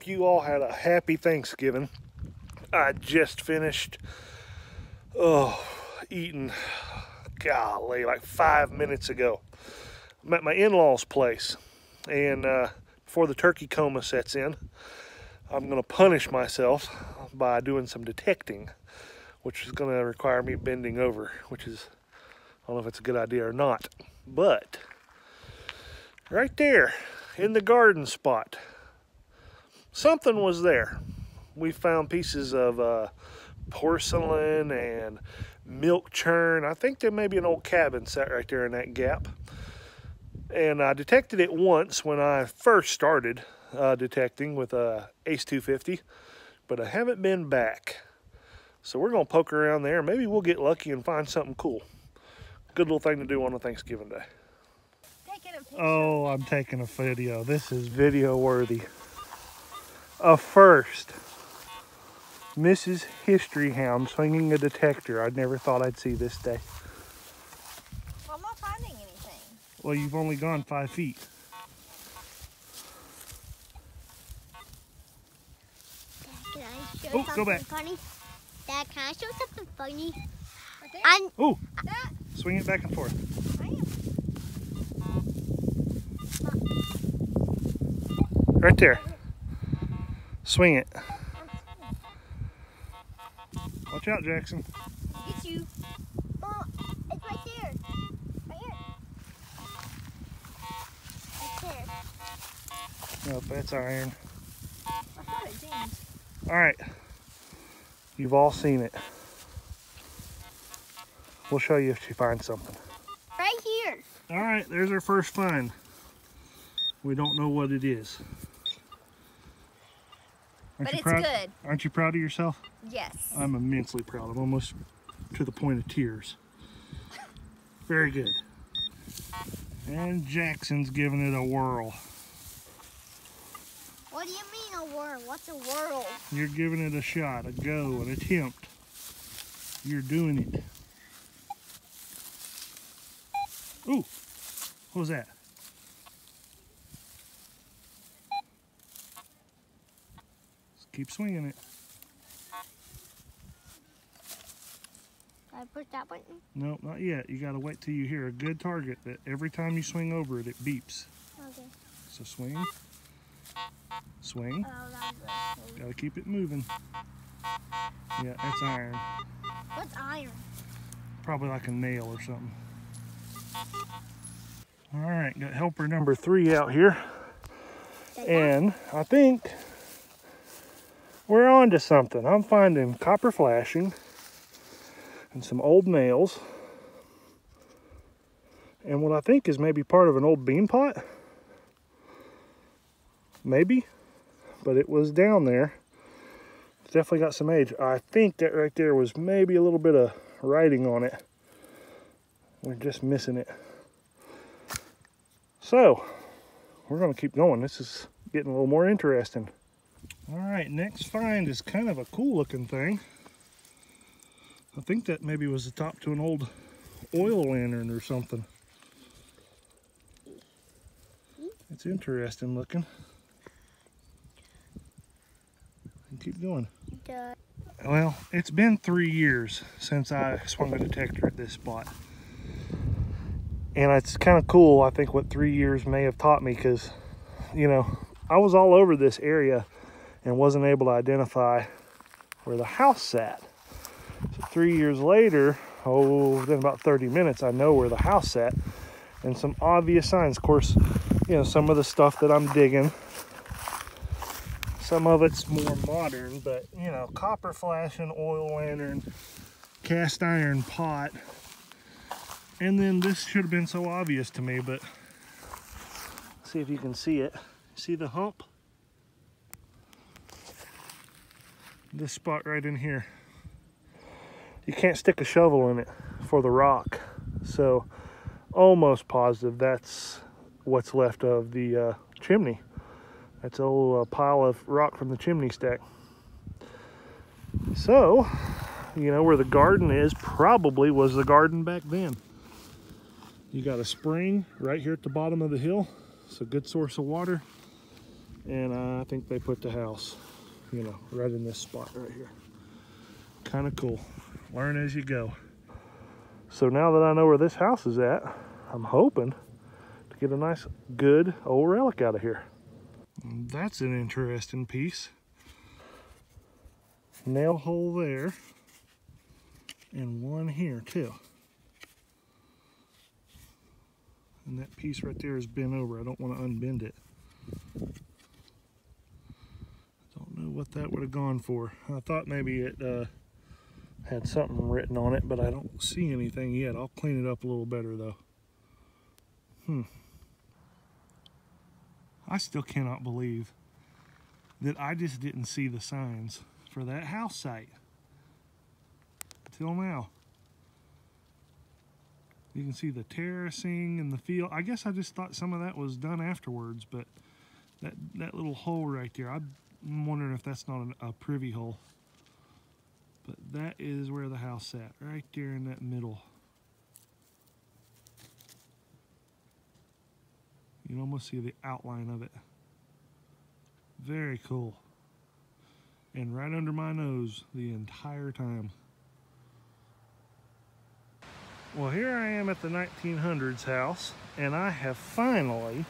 hope you all had a happy Thanksgiving. I just finished eating, golly, like 5 minutes ago. I'm at my in-laws' place, and before the turkey coma sets in, I'm going to punish myself by doing some detecting, which is going to require me bending over, which is, I don't know if it's a good idea or not, but right there in the garden spot, something was there. We found pieces of porcelain and milk churn. I think there may be an old cabin sat right there in that gap. And I detected it once when I first started detecting with a Ace 250, but I haven't been back. So we're gonna poke around there. Maybe we'll get lucky and find something cool. Good little thing to do on a Thanksgiving day. Oh, I'm taking a video. This is video worthy. A first. Mrs. History Hound swinging a detector. I never thought I'd see this day. Well, I'm not finding anything. Well, you've only gone 5 feet. Dad, can I show something go back. funny? Dad, can I show something funny? Right there? Oh, That. swing it back and forth. I am. Right there. Swing it. Watch out, Jackson. It's you. Oh, it's right there. Right here. Right there. Nope, that's iron. I thought it dinged. All right. You've all seen it. We'll show you if she finds something. Right here. All right, there's our first find. We don't know what it is. But you it's proud? good. Aren't you proud of yourself? Yes. I'm immensely proud. I'm almost to the point of tears. Very good. And Jackson's giving it a whirl. What do you mean a whirl? What's a whirl? You're giving it a shot, a go, an attempt. You're doing it. Ooh, what was that? Just keep swinging it. Can I push that button? No, not yet. You gotta wait till you hear a good target that every time you swing over it, it beeps. Okay. So swing, swing. Oh, that's Gotta keep it moving. Yeah, that's iron. What's iron? Probably like a nail or something. All right, got helper number 3 out here. And I think we're on to something. I'm finding copper flashing and some old nails. And what I think is maybe part of an old bean pot. Maybe, but it was down there. It's definitely got some age. I think that right there was maybe a little bit of writing on it. We're just missing it. So, we're gonna keep going. This is getting a little more interesting. All right, next find is kind of a cool looking thing. I think that maybe was the top to an old oil lantern or something. It's interesting looking. Keep going. Duh. Well, it's been 3 years since I swung a detector at this spot. And it's kind of cool, I think, what 3 years may have taught me, because, you know, I was all over this area and wasn't able to identify where the house sat. So 3 years later, within about 30 minutes, I know where the house sat, and some obvious signs. Of course, you know, some of the stuff that I'm digging, some of it's more modern, but, you know, copper flashing, oil lantern, cast iron pot. And then this should have been so obvious to me, but see if you can see it. See the hump? This spot right in here. You can't stick a shovel in it for the rock. So almost positive that's what's left of the chimney. That's a little pile of rock from the chimney stack. So, you know, where the garden is probably was the garden back then. You got a spring right here at the bottom of the hill. It's a good source of water. And I think they put the house, you know, right in this spot right here. Kind of cool. Learn as you go. So now that I know where this house is at, I'm hoping to get a nice, good old relic out of here. That's an interesting piece. Nail hole there, and one here too. And that piece right there is bent over. I don't want to unbend it. Don't know what that would have gone for. I thought maybe it had something written on it, but I don't see anything yet. I'll clean it up a little better though. I still cannot believe that I just didn't see the signs for that house site until now. You can see the terracing and the field. I guess I just thought some of that was done afterwards, but that little hole right there, I'm wondering if that's not a privy hole. But that is where the house sat, right there in that middle. You can almost see the outline of it. Very cool. And right under my nose the entire time. Well, here I am at the 1900s house, and I have finally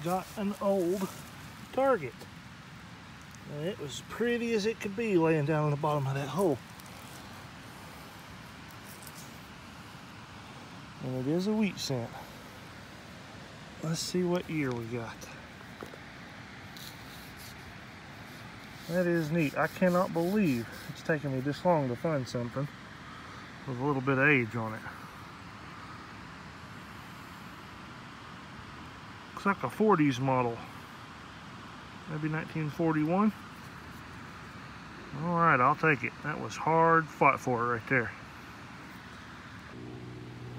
got an old target. And it was pretty as it could be laying down on the bottom of that hole. And it is a wheat cent. Let's see what year we got. That is neat. I cannot believe it's taken me this long to find something with a little bit of age on it. Looks like a 40s model. Maybe 1941. All right, I'll take it. That was hard fought for right there.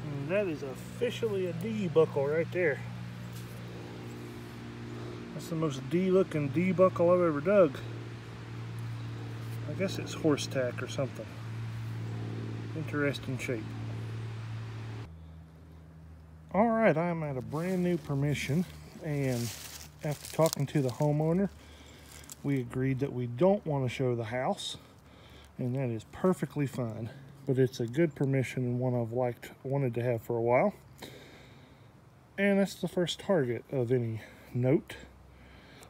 And that is officially a D buckle right there. That's the most D looking D buckle I've ever dug. I guess it's horse tack or something. Interesting shape. All right, I'm at a brand new permission, and after talking to the homeowner, we agreed that we don't want to show the house, and that is perfectly fine. But it's a good permission and one I've wanted to have for a while. And that's the first target of any note.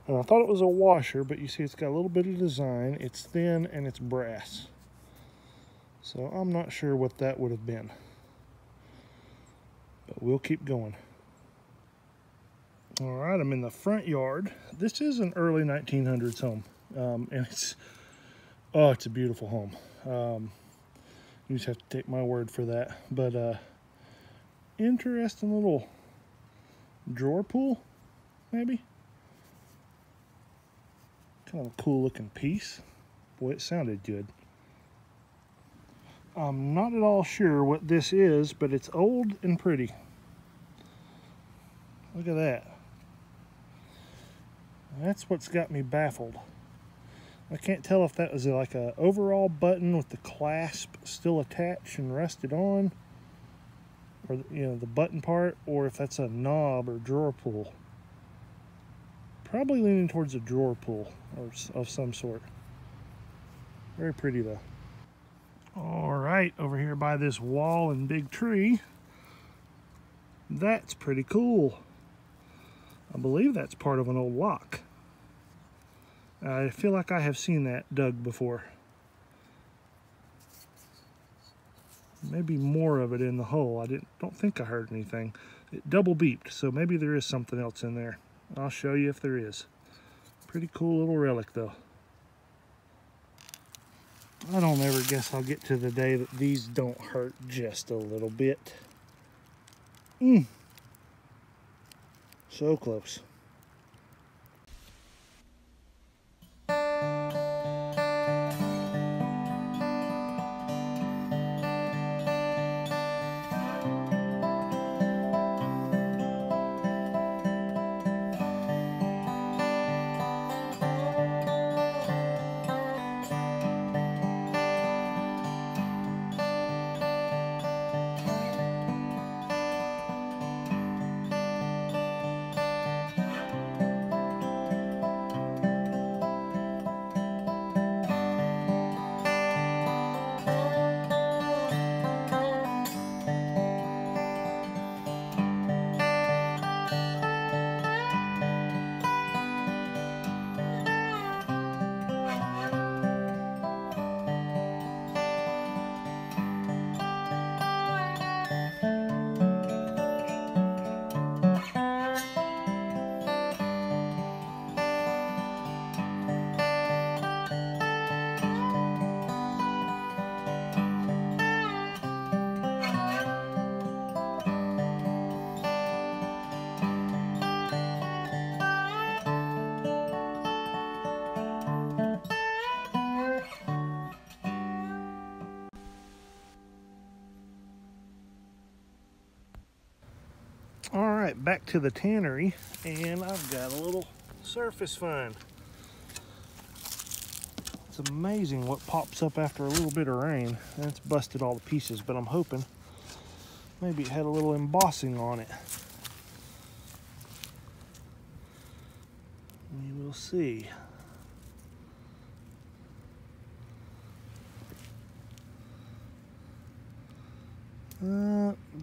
And I thought it was a washer, but you see it's got a little bit of design. It's thin and it's brass. So I'm not sure what that would have been. But we'll keep going. All right, I'm in the front yard. This is an early 1900s home. And it's a beautiful home. You just have to take my word for that. But interesting little drawer pull, maybe. Kind of a cool looking piece. Boy, it sounded good. I'm not at all sure what this is, but it's old and pretty. Look at that. That's what's got me baffled. I can't tell if that was like a overall button with the clasp still attached and rusted on, or the button part, or if that's a knob or drawer pull. Probably leaning towards a drawer pull or of some sort. Very pretty though. All right, over here by this wall and big tree, that's pretty cool. I believe that's part of an old lock. I feel like I have seen that dug before. Maybe more of it in the hole. I don't think I heard anything. It double beeped, so maybe there is something else in there. I'll show you if there is. Pretty cool little relic though. I don't ever guess I'll get to the day that these don't hurt just a little bit. So close. right, back to the tannery, and I've got a little surface find. It's amazing what pops up after a little bit of rain. And it's busted all the pieces, but I'm hoping maybe it had a little embossing on it. We will see.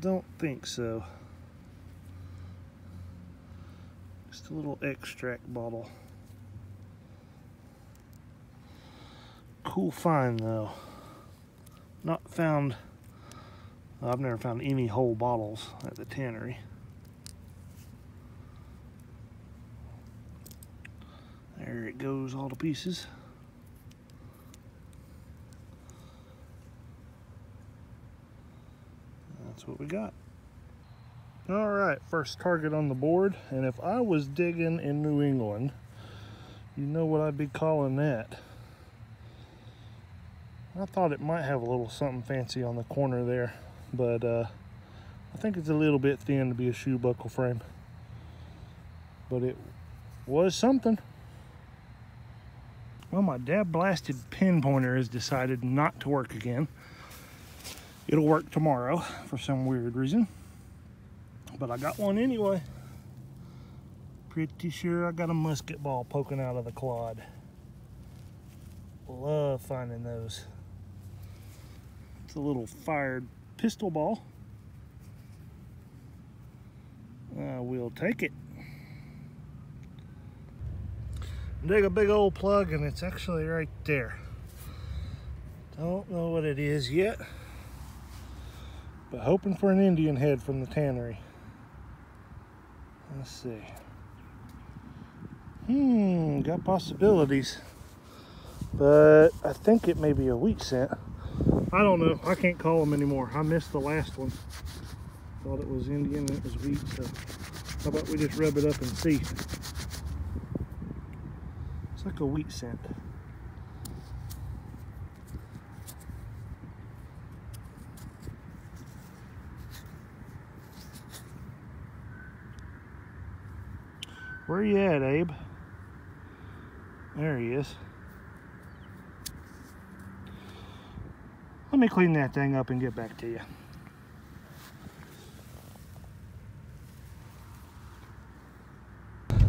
Don't think so. Just a little extract bottle. Cool find though. Not found, I've never found any whole bottles at the tannery. There it goes, all the pieces. That's what we got. All right, first target on the board, and if I was digging in New England, you know what I'd be calling that. I thought it might have a little something fancy on the corner there, but I think it's a little bit thin to be a shoe buckle frame. But it was something. Well, my dad-blasted pin pointer has decided not to work again. It'll work tomorrow for some weird reason. But I got one anyway. Pretty sure I got a musket ball poking out of the clod. Love finding those. It's a little fired pistol ball. We'll take it. Dig a big old plug, and it's actually right there. Don't know what it is yet, but hoping for an Indian head from the tannery. Let's see. Got possibilities, but I think it may be a wheat scent. I don't know. I can't call them anymore. I missed the last one. Thought it was Indian and it was wheat, so how about we just rub it up and see? It's like a wheat scent. Where you at, Abe? There he is. Let me clean that thing up and get back to you.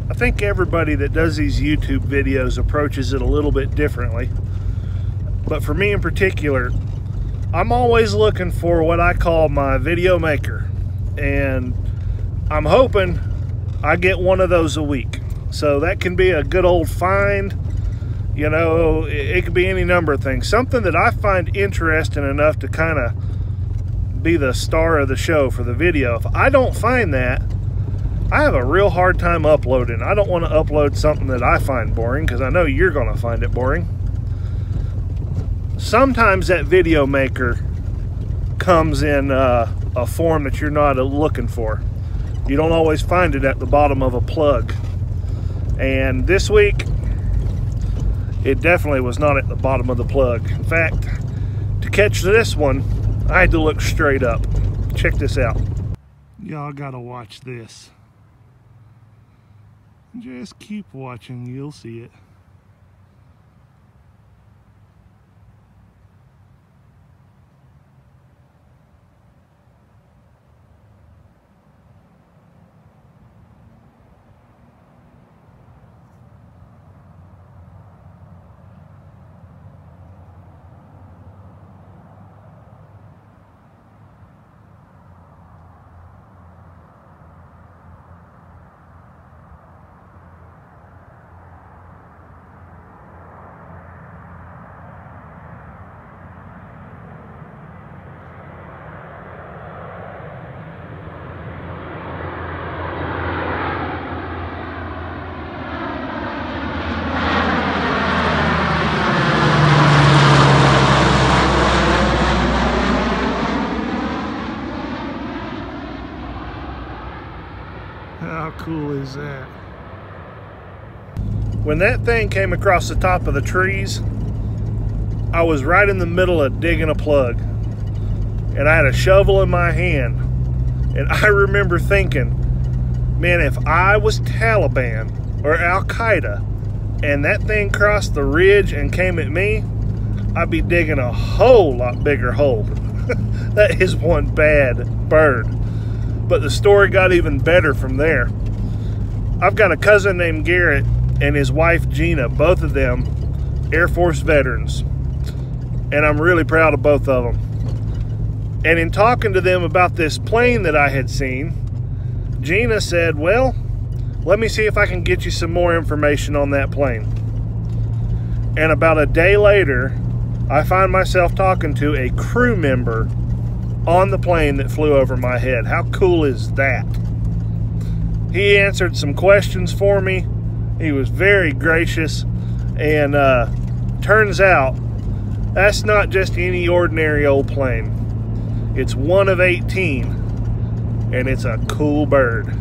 I think everybody that does these YouTube videos approaches it a little bit differently. But for me in particular, I'm always looking for what I call my video maker. And I'm hoping I get one of those a week. So that can be a good old find. You know, it could be any number of things. Something that I find interesting enough to kind of be the star of the show for the video. If I don't find that, I have a real hard time uploading. I don't want to upload something that I find boring, because I know you're going to find it boring. Sometimes that video maker comes in a form that you're not looking for. You don't always find it at the bottom of a plug. And this week, it definitely was not at the bottom of the plug. In fact, to catch this one, I had to look straight up. Check this out. Y'all gotta watch this. Just keep watching, you'll see it. How cool is that? When that thing came across the top of the trees, I was right in the middle of digging a plug, and I had a shovel in my hand, and I remember thinking, Man, if I was Taliban or Al-Qaeda and that thing crossed the ridge and came at me, I'd be digging a whole lot bigger hole. That is one bad bird. But the story got even better from there. I've got a cousin named Garrett and his wife Gina, both of them Air Force veterans. And I'm really proud of both of them. And in talking to them about this plane that I had seen, Gina said, well, let me see if I can get you some more information on that plane. And about a day later, I find myself talking to a crew member on the plane that flew over my head. How cool is that? He answered some questions for me. He was very gracious. And turns out, that's not just any ordinary old plane. It's one of 18, and it's a cool bird.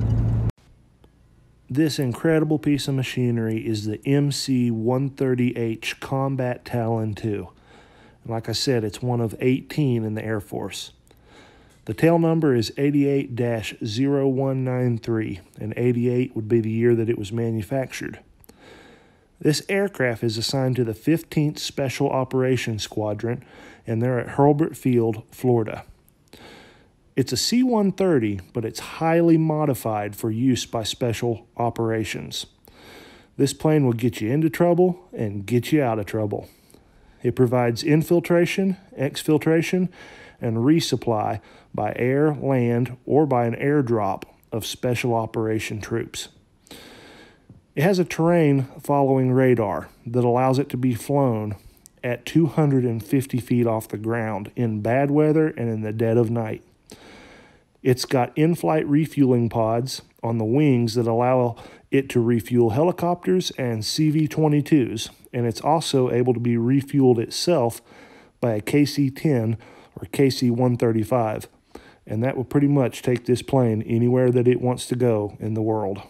This incredible piece of machinery is the MC-130H Combat Talon II. Like I said, it's one of 18 in the Air Force. The tail number is 88-0193, and 88 would be the year that it was manufactured. This aircraft is assigned to the 15th Special Operations Squadron, and they're at Hurlburt Field, Florida. It's a C-130, but it's highly modified for use by special operations. This plane will get you into trouble and get you out of trouble. It provides infiltration, exfiltration, and resupply by air, land, or by an airdrop of special operation troops. It has a terrain following radar that allows it to be flown at 250 feet off the ground in bad weather and in the dead of night. It's got in-flight refueling pods on the wings that allow it to refuel helicopters and CV-22s, and it's also able to be refueled itself by a KC-10 or KC-135, and that will pretty much take this plane anywhere that it wants to go in the world.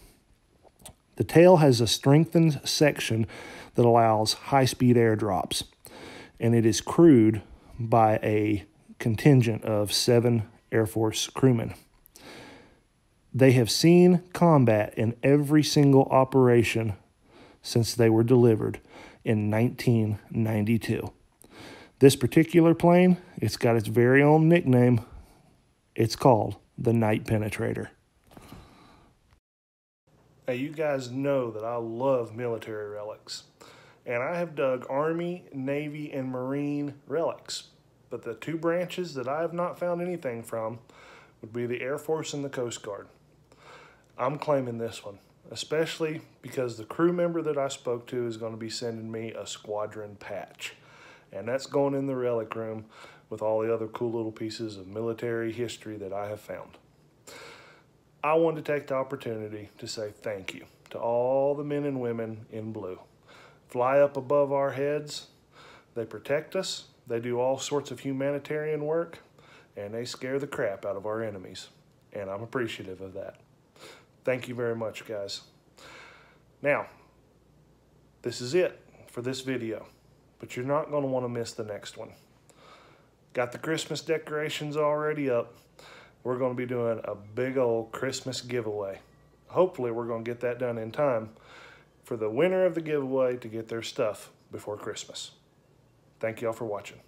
The tail has a strengthened section that allows high-speed airdrops, and it is crewed by a contingent of 7 Air Force crewmen. They have seen combat in every single operation since they were delivered in 1992. This particular plane, it's got its very own nickname. It's called the Night Penetrator. Hey, you guys know that I love military relics, and I have dug Army, Navy, and Marine relics, but the 2 branches that I have not found anything from would be the Air Force and the Coast Guard. I'm claiming this one, especially because the crew member that I spoke to is going to be sending me a squadron patch, and that's going in the relic room with all the other cool little pieces of military history that I have found. I wanted to take the opportunity to say thank you to all the men and women in blue. Fly up above our heads, they protect us, they do all sorts of humanitarian work, and they scare the crap out of our enemies, and I'm appreciative of that. Thank you very much, guys. Now, this is it for this video, but you're not going to want to miss the next one. Got the Christmas decorations already up. We're going to be doing a big old Christmas giveaway. Hopefully, we're going to get that done in time for the winner of the giveaway to get their stuff before Christmas. Thank y'all for watching.